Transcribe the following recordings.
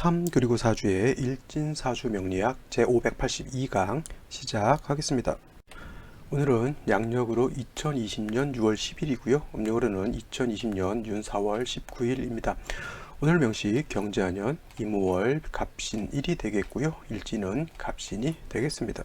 3 그리고 4주의 일진사주 명리학 제582강 시작하겠습니다. 오늘은 양력으로 2020년 6월 10일이고요. 음력으로는 2020년 윤 4월 19일입니다. 오늘 명시 경자년 임오월 갑신일이 되겠고요. 일진은 갑신이 되겠습니다.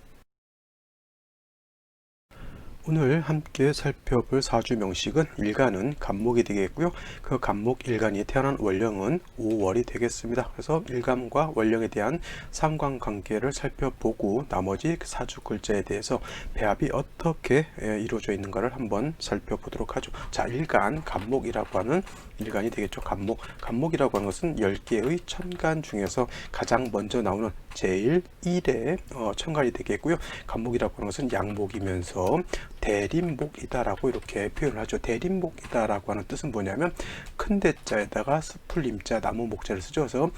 오늘 함께 살펴볼 사주 명식은 일간은 간목이 되겠고요. 그 간목 일간이 태어난 월령은 5월이 되겠습니다. 그래서 일간과 월령에 대한 상관관계를 살펴보고 나머지 사주 글자에 대해서 배합이 어떻게 이루어져 있는가를 한번 살펴보도록 하죠. 자, 일간, 간목이라고 하는 일간이 되겠죠. 간목이라고 하는 것은 10개의 천간 중에서 가장 먼저 나오는 제일 1의 천간이 되겠고요. 간목이라고 하는 것은 양목이면서 대림목이다라고 이렇게 표현을 하죠. 대림목이다라고 하는 뜻은 뭐냐면 큰 대자에다가 숲을 임자 나무 목자를 쓰죠. 그래서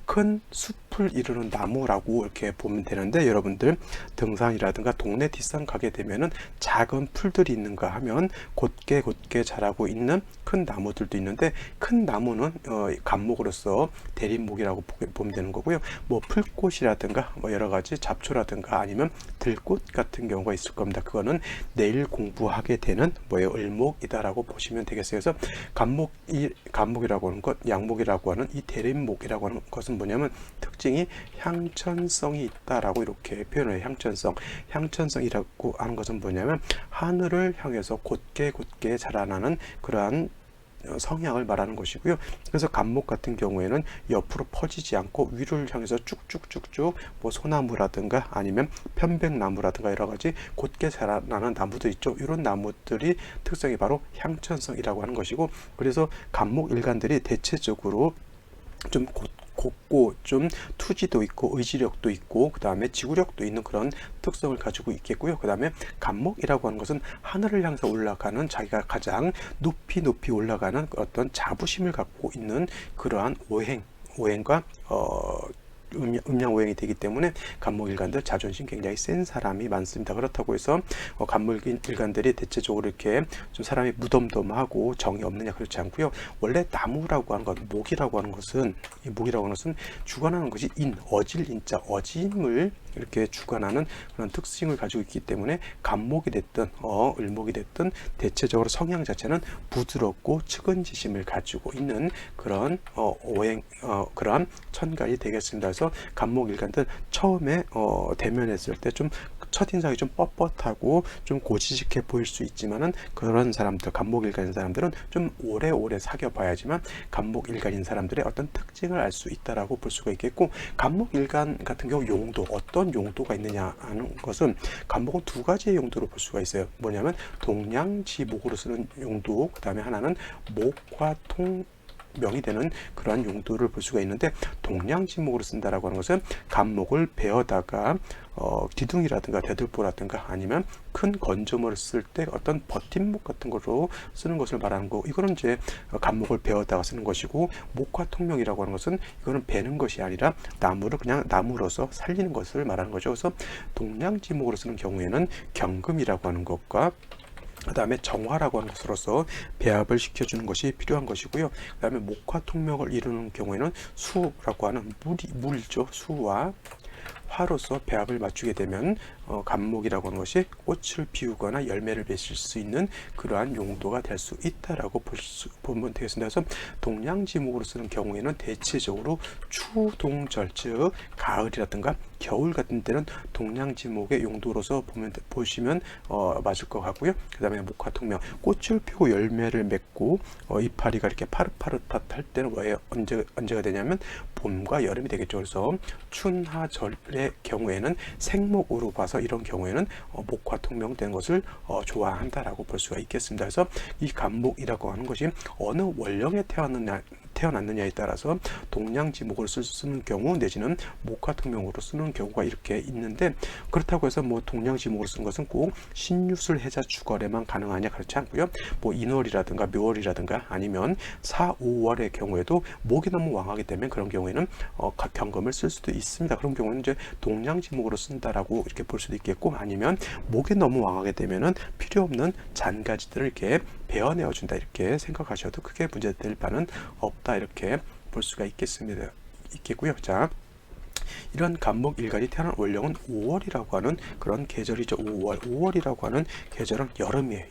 큰 숲을 이루는 나무라고 이렇게 보면 되는데, 여러분들 등산이라든가 동네 뒷산 가게 되면은 작은 풀들이 있는가 하면 곧게 자라고 있는 큰 나무들도 있는데, 큰 나무는 간목으로서 대림목이라고 보면 되는 거고요. 뭐 풀꽃이라든가 뭐 여러 가지 잡초라든가 아니면 들꽃 같은 경우가 있을 겁니다. 그거는 내일 공부하게 되는 을목이다라고 보시면 되겠어요. 그래서 간목이라고 하는 것, 양목이라고 하는 이 대림목이라고 하는 것은 뭐냐면 특징이 향천성이 있다라고 이렇게 표현을 해요. 향천성이라고 하는 것은 뭐냐면 하늘을 향해서 곧게 자라나는 그러한 성향을 말하는 것이고요. 그래서 간목 같은 경우에는 옆으로 퍼지지 않고 위를 향해서 쭉쭉쭉쭉 뭐 소나무라든가 아니면 편백나무라든가 여러 가지 곧게 자라나는 나무들 있죠. 이런 나무들이 특성이 바로 향천성이라고 하는 것이고, 그래서 간목 일간들이 대체적으로 좀 곱고 좀 투지도 있고 의지력도 있고 그 다음에 지구력도 있는 그런 특성을 가지고 있겠고요. 그 다음에 간목이라고 하는 것은 하늘을 향해서 올라가는, 자기가 가장 높이 올라가는 어떤 자부심을 갖고 있는 그러한 오행과 음양오행이 되기 때문에 간목일간들 자존심 굉장히 센 사람이 많습니다. 그렇다고 해서 간목일간들이 대체적으로 이렇게 좀 사람이 무덤덤하고 정이 없느냐, 그렇지 않고요. 원래 나무라고 하는 것, 목이라고 하는 것은, 이 목이라고 하는 것은 주관하는 것이 어질인자, 어짐을 이렇게 주관하는 그런 특징을 가지고 있기 때문에 간목이 됐든 을목이 됐든 대체적으로 성향 자체는 부드럽고 측은지심을 가지고 있는 그런 그러한 천간이 되겠습니다. 그래서 간목일간들 처음에 대면했을 때 좀 첫인상이 좀 뻣뻣하고 좀 고지식해 보일 수 있지만은, 그런 사람들, 간목일간인 사람들은 좀 오래 사귀어 봐야지만 간목일간인 사람들의 어떤 특징을 알 수 있다라고 볼 수가 있겠고, 간목일간 같은 경우 용도, 어떤 용도가 있느냐 하는 것은 간목은 두 가지의 용도로 볼 수가 있어요. 뭐냐면 동양지목으로 쓰는 용도, 그 다음에 하나는 목화통 명이 되는 그러한 용도를 볼 수가 있는데, 동양지목으로 쓴다라고 하는 것은 간목을 베어다가 기둥이라든가 대들보라든가 아니면 큰 건조물을 쓸 때 어떤 버팀목 같은 거로 쓰는 것을 말하는 거, 이거는 이제 간목을 베어다가 쓰는 것이고, 목화통명이라고 하는 것은 이거는 베는 것이 아니라 나무를 그냥 나무로서 살리는 것을 말하는 거죠. 그래서 동양지목으로 쓰는 경우에는 경금이라고 하는 것과 그 다음에 정화라고 하는 것으로서 배합을 시켜주는 것이 필요한 것이고요. 그 다음에 목화통명을 이루는 경우에는 수라고 하는 물이죠. 수와 화로서 배합을 맞추게 되면 간목이라고 하는 것이 꽃을 피우거나 열매를 맺을 수 있는 그러한 용도가 될 수 있다라고 보면 되겠습니다. 그래서 동양지목으로 쓰는 경우에는 대체적으로 추동절, 즉 가을이라든가 겨울 같은 때는 동양지목의 용도로서 보시면 맞을 것 같고요. 그 다음에 목화통명, 꽃을 피우고 열매를 맺고 이파리가 이렇게 파릇파릇할 때는 언제가 되냐면 봄과 여름이 되겠죠. 그래서 춘하절의 경우에는 생목으로 봐서 이런 경우에는 목화통명 된 것을 좋아한다라고 볼 수가 있겠습니다. 그래서 이 간목이라고 하는 것이 어느 원령에 태어났느냐에 따라서 동양지목으로 쓰는 경우 내지는 목화통명으로 쓰는 경우가 이렇게 있는데, 그렇다고 해서 뭐 동양지목으로 쓴 것은 꼭 신유술 해자 주걸에만 가능하냐, 그렇지 않고요. 뭐 인월이라든가 묘월이라든가 아니면 4, 5월의 경우에도 목이 너무 왕하기 때문에 그런 경우에는 경금을 쓸 수도 있습니다. 그런 경우는 이제 동양지목으로 쓴다라고 이렇게 볼 수도 있겠고, 아니면 목이 너무 왕하게 되면은 필요 없는 잔가지들을 이렇게 베어내어 준다, 이렇게 생각하셔도 크게 문제될 바는 없다, 이렇게 볼 수가 있겠습니다. 있겠고요. 자, 이런 간목일간이 태어난 월령은 5월이라고 하는 그런 계절이죠. 5월이라고 하는 계절은 여름이에요.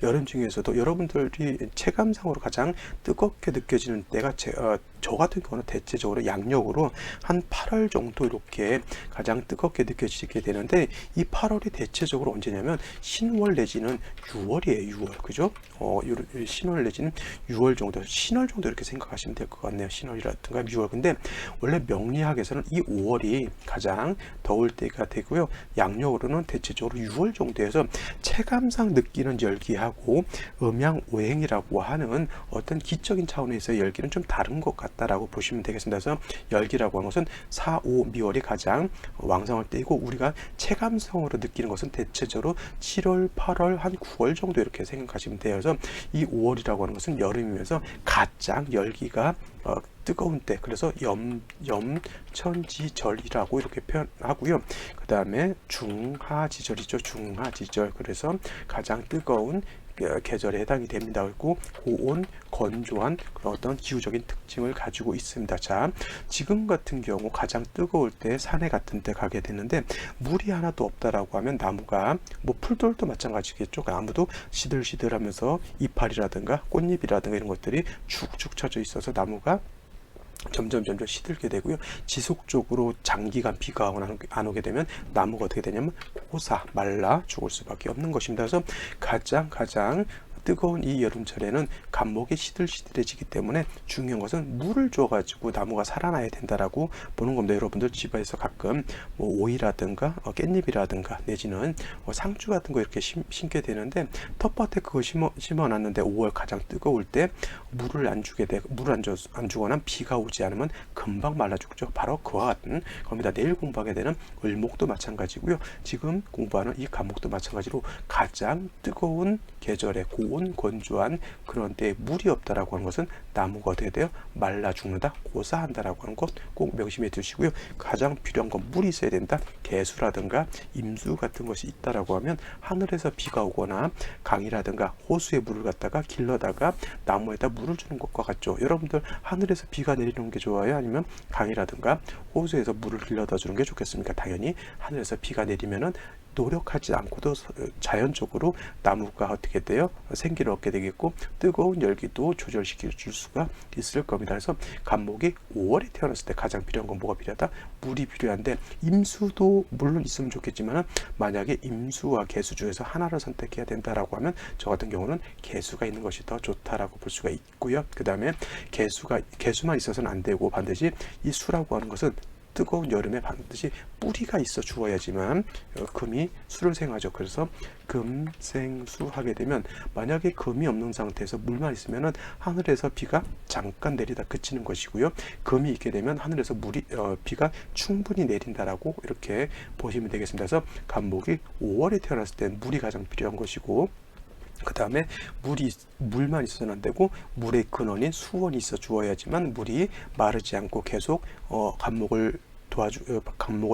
여름 중에서도 여러분들이 체감상으로 가장 뜨겁게 느껴지는 때가 저 같은 경우는 대체적으로 양력으로 한 8월 정도 이렇게 가장 뜨겁게 느껴지게 되는데, 이 8월이 대체적으로 언제냐면 신월 내지는 6월이에요. 6월. 그죠? 신월 내지는 6월 정도, 신월 정도 이렇게 생각하시면 될 것 같네요. 신월이라든가 6월. 근데 원래 명리학에서는 이 5월이 가장 더울 때가 되고요. 양력으로는 대체적으로 6월 정도에서 체감상 느끼는 열기하고 음양오행이라고 하는 어떤 기적인 차원에서의 열기는 좀 다른 것 같다라고 보시면 되겠습니다. 그래서 열기라고 하는 것은 4, 5, 미월이 가장 왕성할 때이고, 우리가 체감성으로 느끼는 것은 대체적으로 7월, 8월, 한 9월 정도 이렇게 생각하시면 돼요. 그래서 이 5월이라고 하는 것은 여름이면서 가장 열기가 뜨거운 때, 그래서 염천지절이라고 이렇게 표현하고요. 그 다음에 중하지절이죠. 중하지절. 그래서 가장 뜨거운 계절에 해당이 됩니다. 그리고 고온, 건조한 그런 어떤 기후적인 특징을 가지고 있습니다. 자, 지금 같은 경우 가장 뜨거울 때 산에 같은 데 가게 되는데, 물이 하나도 없다라고 하면 나무가, 뭐 풀들도 마찬가지겠죠. 나무도 시들시들하면서 이파리라든가 꽃잎이라든가 이런 것들이 축축 처져 있어서 나무가 점점 시들게 되고요. 지속적으로 장기간 비가 안 오게 되면 나무가 어떻게 되냐면 고사, 말라 죽을 수밖에 없는 것입니다. 그래서 가장 뜨거운 이 여름철에는 간목이 시들시들해지기 때문에 중요한 것은 물을 줘가지고 나무가 살아나야 된다라고 보는 겁니다. 여러분들 집에서 가끔 뭐 오이라든가 깻잎이라든가 내지는 상추 같은 거 이렇게 심게 되는데, 텃밭에 그거 심어놨는데 5월 가장 뜨거울 때 물을 안 주게 되고, 물을 안 주거나 비가 오지 않으면 금방 말라 죽죠. 바로 그와 같은 겁니다. 내일 공부하게 되는 을목도 마찬가지고요. 지금 공부하는 이 간목도 마찬가지로 가장 뜨거운 계절에 고온 건조한 그런 때 물이 없다라고 하는 것은 나무가 어떻게 돼요? 말라 죽는다, 고사한다라고 하는 것 꼭 명심해 두시고요. 가장 필요한 건 물이 있어야 된다. 개수라든가 임수 같은 것이 있다라고 하면 하늘에서 비가 오거나 강이라든가 호수에 물을 갖다가 길러다가 나무에다 물을 주는 것과 같죠. 여러분들 하늘에서 비가 내리는 게 좋아요? 아니면 강이라든가 호수에서 물을 길러다 주는 게 좋겠습니까? 당연히 하늘에서 비가 내리면은 노력하지 않고도 자연적으로 나무가 어떻게 돼요? 생기를 얻게 되겠고, 뜨거운 열기도 조절시켜 줄 수가 있을 겁니다. 그래서 간목이 5월에 태어났을 때 가장 필요한 건 뭐가 필요하다? 물이 필요한데, 임수도 물론 있으면 좋겠지만 만약에 임수와 개수 중에서 하나를 선택해야 된다라고 하면 저 같은 경우는 개수가 있는 것이 더 좋다라고 볼 수가 있고요. 그 다음에 개수만 있어서는 안 되고, 반드시 이 수라고 하는 것은 뜨거운 여름에 반드시 뿌리가 있어 주어야지만 금이 수를 생하죠. 그래서 금생수 하게 되면, 만약에 금이 없는 상태에서 물만 있으면은 하늘에서 비가 잠깐 내리다 그치는 것이고요. 금이 있게 되면 하늘에서 비가 충분히 내린다라고 이렇게 보시면 되겠습니다. 그래서 간목이 5월에 태어났을 때 물이 가장 필요한 것이고, 그 다음에 물만 있어서는 안 되고, 물의 근원인 수원이 있어 주어야지만 물이 마르지 않고 계속 간목을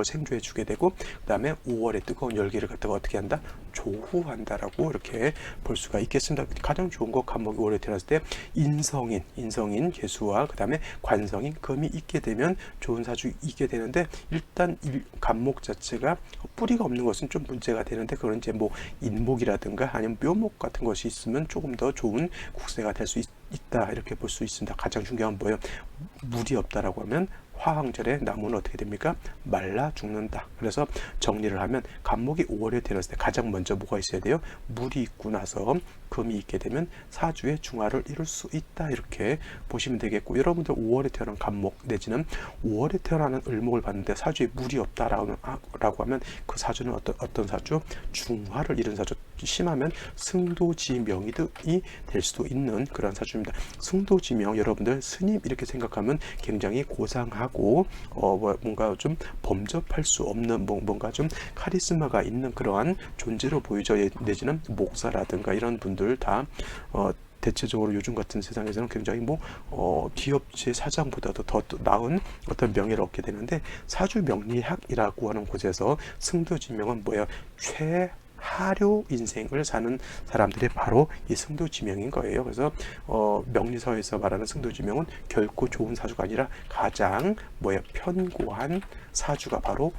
생조해 주게 되고, 그 다음에 5월의 뜨거운 열기를 갖다가 어떻게 한다? 조후한다라고 이렇게 볼 수가 있겠습니다. 가장 좋은 거, 간목이 5월에 태어났을 때 인성인 개수와 그 다음에 관성인 금이 있게 되면 좋은 사주 있게 되는데, 일단 간목 자체가 뿌리가 없는 것은 좀 문제가 되는데, 그런 이제 뭐 인목이라든가 아니면 묘목 같은 것이 있으면 조금 더 좋은 국세가 될 수 있다 이렇게 볼 수 있습니다. 가장 중요한 건 뭐예요? 물이 없다라고 하면 화황절에 나무는 어떻게 됩니까? 말라 죽는다. 그래서 정리를 하면 간목이 5월에 태어났을 때 가장 먼저 뭐가 있어야 돼요? 물이 있고 나서 금이 있게 되면 사주의 중화를 이룰 수 있다 이렇게 보시면 되겠고, 여러분들 5월에 태어난 간목 내지는 5월에 태어나는 을목을 봤는데 사주에 물이 없다라고 하면 그 사주는 어떤 사주? 중화를 이룬 사주. 심하면 승도지명이 될 수도 있는 그런 사주입니다. 승도지명, 여러분들 스님 이렇게 생각하면 굉장히 고상하고 뭔가 좀 범접할 수 없는 뭔가 좀 카리스마가 있는 그러한 존재로 보이죠. 내지는 목사라든가 이런 분들 다 대체적으로 요즘 같은 세상에서는 굉장히 기업체 사장보다도 더 나은 어떤 명예를 얻게 되는데, 사주 명리학이라고 하는 곳에서 승도지명은 뭐야? 하류 인생을 사는 사람들이 바로 이 승도지명인 거예요. 그래서 명리서에서 말하는 승도지명은 결코 좋은 사주가 아니라 가장 편고한 사주가 바로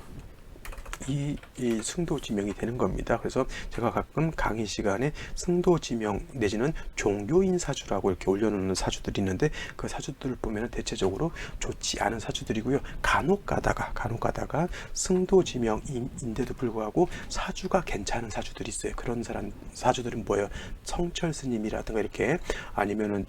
이 승도지명이 되는 겁니다. 그래서 제가 가끔 강의 시간에 승도지명 내지는 종교인 사주라고 이렇게 올려놓는 사주들이 있는데 그 사주들을 보면 대체적으로 좋지 않은 사주들이고요. 간혹 가다가 승도지명인데도 불구하고 사주가 괜찮은 사주들이 있어요. 그런 사주들은 뭐예요? 성철 스님이라든가 이렇게 아니면은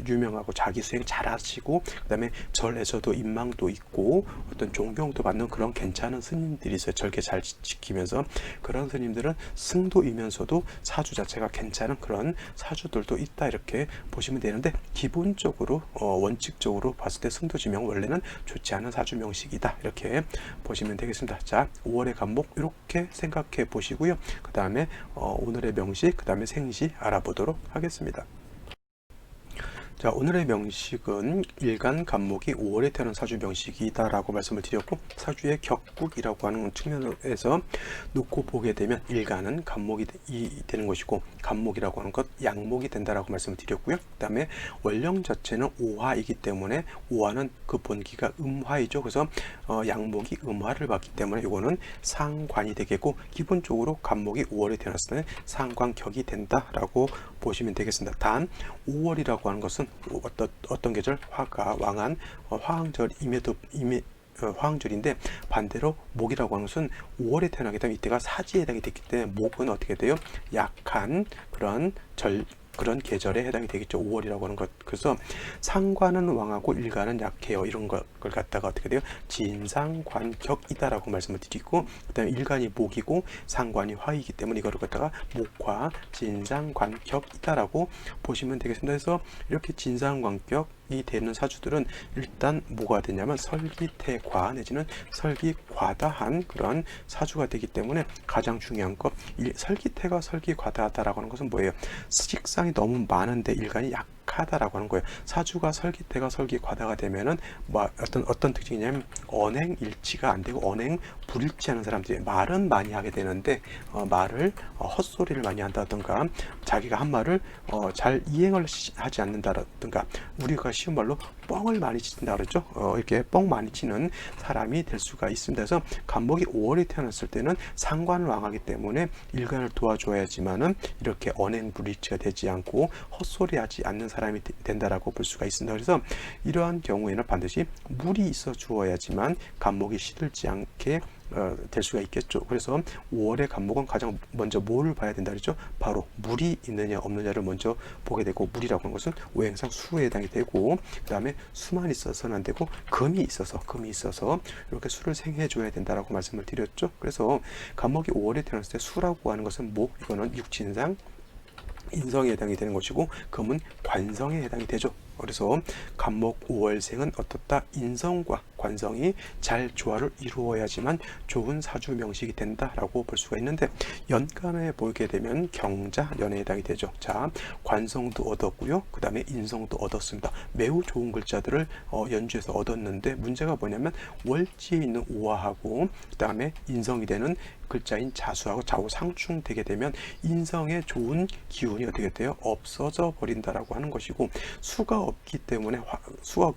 유명하고 자기 수행 잘하시고 그다음에 절에서도 인망도 있고 어떤 존경도 받는 그런 괜찮은 스님들이 있어요. 절개 잘 지키면서 그런 스님들은 승도이면서도 사주 자체가 괜찮은 그런 사주들도 있다 이렇게 보시면 되는데 기본적으로 원칙적으로 봤을 때 승도지명 원래는 좋지 않은 사주 명식이다 이렇게 보시면 되겠습니다. 자, 5월의 간목 이렇게 생각해 보시고요. 그 다음에 오늘의 명식, 그 다음에 생시 알아보도록 하겠습니다. 자, 오늘의 명식은 일간 간목이 5월에 태어난 사주 명식이다라고 말씀을 드렸고 사주의 격국이라고 하는 측면에서 놓고 보게 되면 일간은 간목이 되는 것이고 간목이라고 하는 것 양목이 된다라고 말씀을 드렸고요. 그 다음에 원령 자체는 오화이기 때문에 오화는 그 본기가 음화이죠. 그래서 양목이 음화를 받기 때문에 이거는 상관이 되겠고 기본적으로 간목이 5월에 태어났을 때는 상관격이 된다라고 보시면 되겠습니다. 단 5월이라고 하는 것은 어떤 계절 화가 왕한 화항절인데 반대로 목이라고 하는 것은 5월에 태어나게 되면 이때가 사지에 해당이 됐기 때문에 목은 어떻게 돼요? 약한 그런 계절에 해당이 되겠죠. 5월이라고 하는 것. 그래서 상관은 왕하고 일간은 약해요. 이런 걸 갖다가 어떻게 돼요? 진상관격이다라고 말씀을 드리고 그다음에 일간이 목이고 상관이 화이기 때문에 이거를 갖다가 목화 진상관격이다라고 보시면 되겠습니다. 그래서 이렇게 진상관격이 되는 사주들은 일단 뭐가 되냐면 설기태과 내지는 설기과다한 그런 사주가 되기 때문에 가장 중요한 것 설기태가 설기과다하다라고 하는 것은 뭐예요? 식상이 너무 많은데 일간이 약하다라고 하는 거예요. 사주가 설기태가 설기과다가 되면은 어떤 특징이냐면 언행일치가 안 되고 언행불일치하는 사람들이 말은 많이 하게 되는데 말을 헛소리를 많이 한다든가 자기가 한 말을 잘 이행을 하지 않는다든가 우리가 쉬운 말로 뻥을 많이 친다 그러죠. 이렇게 뻥 많이 치는 사람이 될 수가 있습니다. 그래서 간목이 5월에 태어났을 때는 상관을 왕하기 때문에 일간을 도와줘야지만은 이렇게 언행불일치가 되지 않고 헛소리하지 않는 사람이 된다라고 볼 수가 있습니다. 그래서 이러한 경우에는 반드시 물이 있어 주어야지만 간목이 시들지 않게 될 수가 있겠죠. 그래서 5월의 간목은 가장 먼저 뭘 봐야 된다 그랬죠? 바로 물이 있느냐 없느냐를 먼저 보게 되고 물이라고 하는 것은 오행상 수에 해당이 되고 그 다음에 수만 있어서는 안 되고 금이 있어서 이렇게 수를 생해 줘야 된다라고 말씀을 드렸죠. 그래서 간목이 5월에 태어났을 때 수라고 하는 것은 이거는 육친상 인성에 해당이 되는 것이고 금은 관성에 해당이 되죠. 그래서 간목 5월생은 어떻다? 인성과 관성이 잘 조화를 이루어야지만 좋은 사주 명식이 된다라고 볼 수가 있는데 연간에 보게 되면 경자년에 해당이 되죠. 자, 관성도 얻었고요. 그 다음에 인성도 얻었습니다. 매우 좋은 글자들을 연주해서 얻었는데 문제가 뭐냐면 월지에 있는 오화하고 그 다음에 인성이 되는 글자인 자수하고 좌우상충 되게 되면 인성의 좋은 기운이 어떻게 돼요? 없어져 버린다라고 하는 것이고 수가 없기 때문에 수가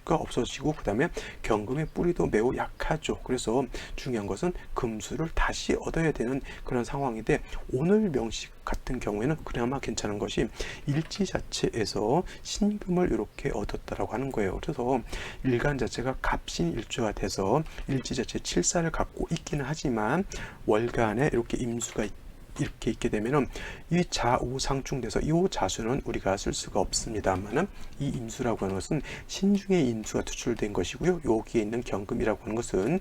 없어지고 그 다음에 경금의 뿌리도 매우 약하죠. 그래서 중요한 것은 금수를 다시 얻어야 되는 그런 상황인데 오늘 명식 같은 경우에는 그나마 괜찮은 것이 일지 자체에서 신금을 이렇게 얻었다라고 하는 거예요. 그래서 일간 자체가 갑신일주가 돼서 일지 자체 칠사를 갖고 있기는 하지만 월간에 이렇게 임수가 이렇게 있게 되면은 이 좌우상충돼서 이 자수는 우리가 쓸 수가 없습니다만은 이 임수라고 하는 것은 신중의 임수가 투출된 것이고요. 여기에 있는 경금이라고 하는 것은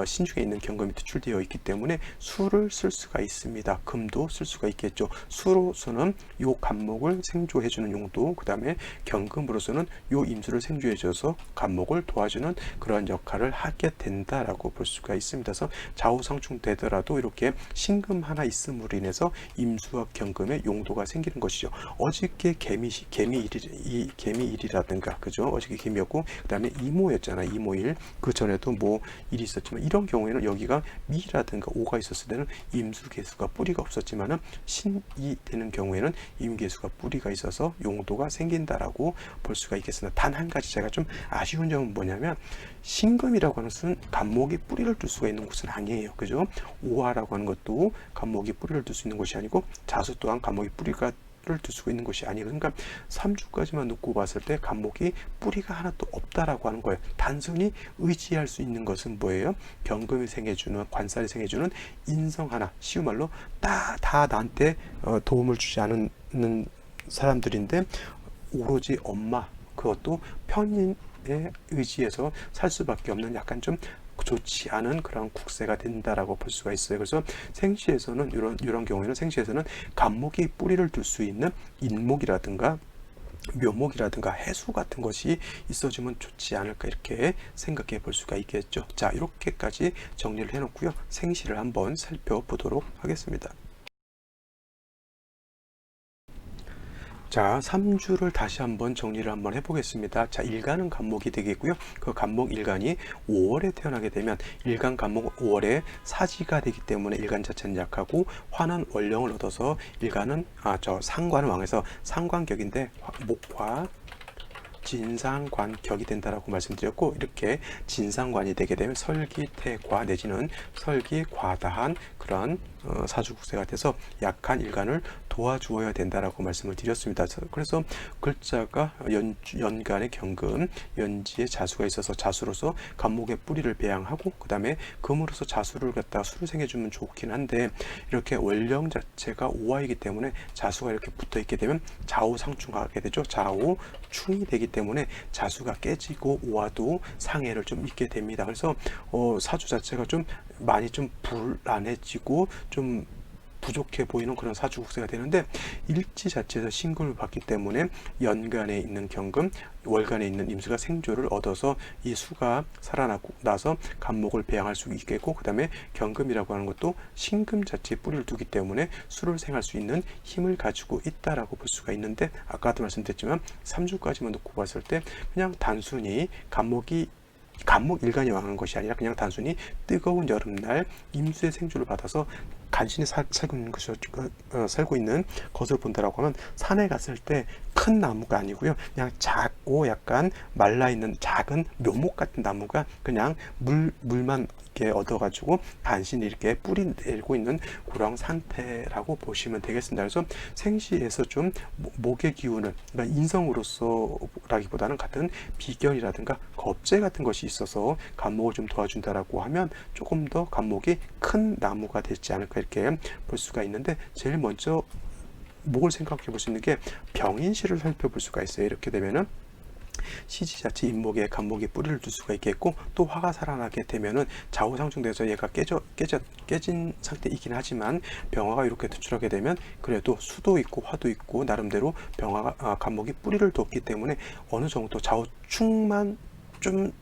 신중에 있는 경금이 투출되어 있기 때문에 수를 쓸 수가 있습니다. 금도 쓸 수가 있겠죠. 수로서는 이 간목을 생조해주는 용도, 그 다음에 경금으로서는 이 임수를 생조해줘서 간목을 도와주는 그런 역할을 하게 된다라고 볼 수가 있습니다. 그래서 좌우상충 되더라도 이렇게 신금 하나 있음으로 인해서 임수와 경금의 용도가 생기는 것이죠. 어저께 개미일이라든가, 그죠? 어저께 개미였고, 그 다음에 이모였잖아. 이모일. 그 전에도 뭐 일이 있었지만, 이런 경우에는 여기가 미라든가 오가 있었을 때는 임수개수가 뿌리가 없었지만은 신이 되는 경우에는 임개수가 뿌리가 있어서 용도가 생긴다라고 볼 수가 있겠습니다. 단 한 가지 제가 좀 아쉬운 점은 뭐냐면, 신금이라고 하는 것은 간목이 뿌리를 둘 수가 있는 곳은 아니에요. 그죠? 오화라고 하는 것도 간목이 뿌리를 둘 수 있는 것이 아니고, 자수 또한 간목이 뿌리가 를 둘 수가 있는 것이 아니에요. 그러니까 3주까지만 놓고 봤을 때 간목이 뿌리가 하나도 없다라고 하는 거예요. 단순히 의지할 수 있는 것은 뭐예요? 경금이 생해주는, 관살이 생해주는 인성 하나, 쉬운 말로 다 나한테 도움을 주지 않는 사람들인데, 오로지 엄마, 그것도 편인의 의지에서 살 수밖에 없는 약간 좀 좋지 않은 그런 국세가 된다라고 볼 수가 있어요. 그래서 생시에서는 이런 경우에는 생시에서는 간목이 뿌리를 둘 수 있는 인목이라든가 묘목이라든가 해수 같은 것이 있어주면 좋지 않을까, 이렇게 생각해 볼 수가 있겠죠. 자, 이렇게까지 정리를 해놓고요. 생시를 한번 살펴보도록 하겠습니다. 자, 3주를 다시 한번 정리를 한번 해보겠습니다. 자, 일간은 간목이 되겠고요. 그 간목 일간이 5월에 태어나게 되면 일간 간목 5월에 사지가 되기 때문에 일간 자체는 약하고, 화는 원령을 얻어서 일간은 상관을 왕해서 상관격인데 목화 진상관격이 된다라고 말씀드렸고, 이렇게 진상관이 되게 되면 설기태과 내지는 설기과다한 그런 사주국세가 돼서 약한 일간을 도와주어야 된다라고 말씀을 드렸습니다. 그래서 글자가 연간의 경금, 연지에 자수가 있어서 자수로서 간목의 뿌리를 배양하고, 그 다음에 금으로서 자수를 갖다가 수를 생해주면 좋긴 한데, 이렇게 원령 자체가 오화이기 때문에 자수가 이렇게 붙어 있게 되면 좌우상충하게 되죠. 좌우충이 되기 때문에 자수가 깨지고 오화도 상해를 좀 입게 됩니다. 그래서 사주 자체가 좀 많이 좀 불안해지고 좀 부족해 보이는 그런 사주국세가 되는데, 일지 자체에서 신금을 받기 때문에 연간에 있는 경금, 월간에 있는 임수가 생조를 얻어서 이 수가 살아나고 나서 간목을 배양할 수 있겠고, 그 다음에 경금이라고 하는 것도 신금 자체에 뿌리를 두기 때문에 수를 생할 수 있는 힘을 가지고 있다라고 볼 수가 있는데, 아까도 말씀드렸지만 3주까지만 놓고 봤을 때 그냥 단순히 간목 일간이 왕한 것이 아니라 그냥 단순히 뜨거운 여름날 임수의 생주를 받아서 간신히 살고 있는 것을 본다라고 하면, 산에 갔을 때 큰 나무가 아니고요, 그냥 작고 약간 말라있는 작은 묘목 같은 나무가 그냥 물만 이렇게 얻어가지고 간신히 이렇게 뿌리 내리고 있는 그런 상태라고 보시면 되겠습니다. 그래서 생시에서 좀 목의 기운을, 그러니까 인성으로서라기보다는 같은 비견이라든가 겁재 같은 것이 있어서 간목을 좀 도와준다라고 하면 조금 더 간목이 큰 나무가 되지 않을까, 이렇게 볼 수가 있는데, 제일 먼저 목을 생각해 볼 수 있는 게 병인시를 살펴볼 수가 있어요. 이렇게 되면은 시지 자체 인목에 간목이 뿌리를 둘 수가 있겠고, 또 화가 살아나게 되면은 좌우상충돼서 얘가 깨진 상태이긴 하지만, 병화가 이렇게 투출하게 되면 그래도 수도 있고 화도 있고 나름대로 병화가 간목이 뿌리를 뒀기 때문에 어느 정도 좌우충만 좀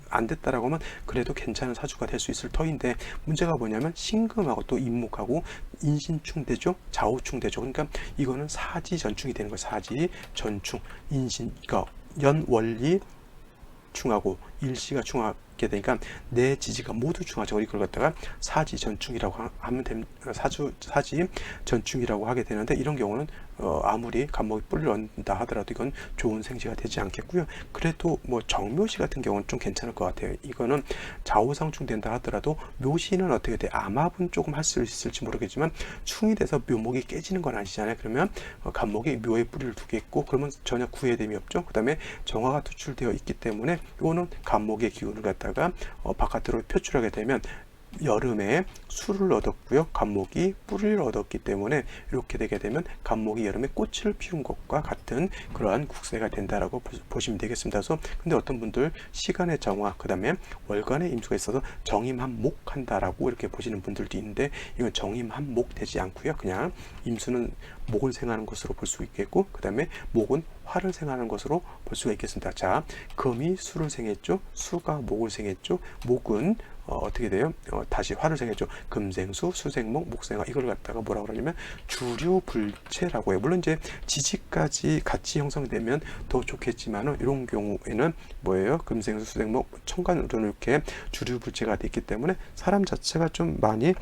안 됐다라고 하면 그래도 괜찮은 사주가 될 수 있을 터인데, 문제가 뭐냐면 신금하고 또 인목하고 인신충되죠, 좌우충되죠. 그러니까 이거는 사지전충이 되는 거예요. 사지전충, 인신, 그러니까 연원리 충하고 일시가 충하게 되니까 내 지지가 모두 충하죠. 이걸 갖다가 사지전충이라고 하면 됩니다. 사지전충이라고 하게 되는데, 이런 경우는 아무리 간목이 뿌리를 얻는다 하더라도 이건 좋은 생시가 되지 않겠고요. 그래도 뭐 정묘시 같은 경우는 좀 괜찮을 것 같아요. 이거는 좌우상충 된다 하더라도 묘시는 어떻게 돼? 암합은 조금 할 수 있을지 모르겠지만 충이 돼서 묘목이 깨지는 건 아니잖아요. 그러면 간목이 묘에 뿌리를 두겠고, 그러면 전혀 구애됨이 없죠. 그 다음에 정화가 투출되어 있기 때문에 이거는 간목의 기운을 갖다가 바깥으로 표출하게 되면 여름에 수를 얻었고요, 간목이 뿌리를 얻었기 때문에 이렇게 되게 되면 간목이 여름에 꽃을 피운 것과 같은 그러한 국세가 된다라고 보시면 되겠습니다. 그래서 근데 어떤 분들 시간의 정화, 그 다음에 월간의 임수가 있어서 정임한목 한다라고 이렇게 보시는 분들도 있는데, 이건 정임한목 되지 않고요, 그냥 임수는 목을 생하는 것으로 볼 수 있겠고, 그 다음에 목은 화를 생하는 것으로 볼 수가 있겠습니다. 자, 금이 수를 생했죠, 수가 목을 생했죠, 목은 어떻게 돼요? 다시 화를 생겼죠. 금생수, 수생목, 목생화 이걸 갖다가 뭐라고 그러냐면 주류불체라고 해요. 물론 이제 지지까지 같이 형성되면 더 좋겠지만은 이런 경우에는 뭐예요? 금생수, 수생목, 천간으로 이렇게 주류불체가 되기 때문에 사람 자체가 좀 많이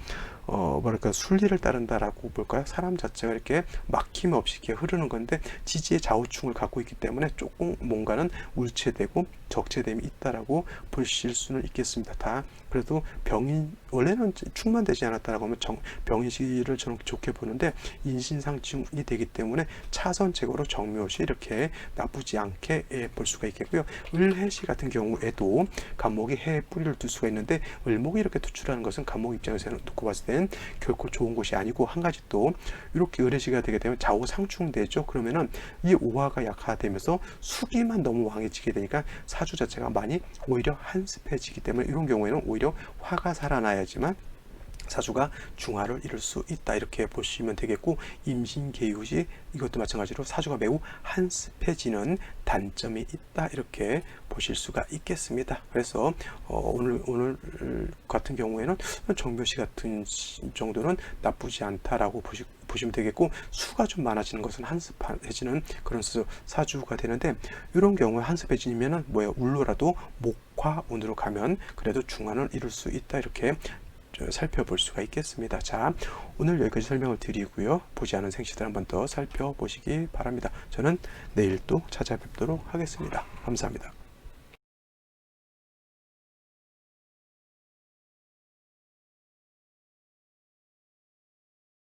뭐랄까 순리를 따른다라고 볼까요? 사람 자체가 이렇게 막힘 없이 이렇게 흐르는 건데 지지의 좌우충을 갖고 있기 때문에 조금 뭔가는 울체되고 적체됨이 있다라고 보실 수는 있겠습니다. 다 그래도 병인 원래는 충만 되지 않았다라고 하면 병인시를 저는 좋게 보는데 인신상충이 되기 때문에 차선책으로 정묘시 이렇게 나쁘지 않게 볼 수가 있겠고요. 을해시 같은 경우에도 간목이 해에 뿌리를 둘 수가 있는데 을목이 이렇게 투출하는 것은 간목 입장에서는 놓고 봤을 땐 결코 좋은 것이 아니고 한 가지 또 이렇게 을해시가 되게 되면 좌우 상충되죠. 그러면은 이 오화가 약화되면서 수기만 너무 왕해지게 되니까 사주 자체가 많이 오히려 한습해지기 때문에 이런 경우에는 오히려 화가 살아나야지만 사주가 중화를 이룰 수 있다 이렇게 보시면 되겠고 임신계유시 이것도 마찬가지로 사주가 매우 한습해지는 단점이 있다 이렇게 보실 수가 있겠습니다. 그래서 오늘 같은 경우에는 정묘시 같은 정도는 나쁘지 않다라고 보시면 되겠고 수가 좀 많아지는 것은 한습해지는 그런 사주가 되는데 이런 경우에 한습해지면은 뭐예요? 울로라도 목화운으로 가면 그래도 중화는 이룰 수 있다 이렇게 살펴볼 수가 있겠습니다. 자, 오늘 여기까지 설명을 드리고요. 보지 않은 생시들 한번 더 살펴보시기 바랍니다. 저는 내일 또 찾아뵙도록 하겠습니다. 감사합니다.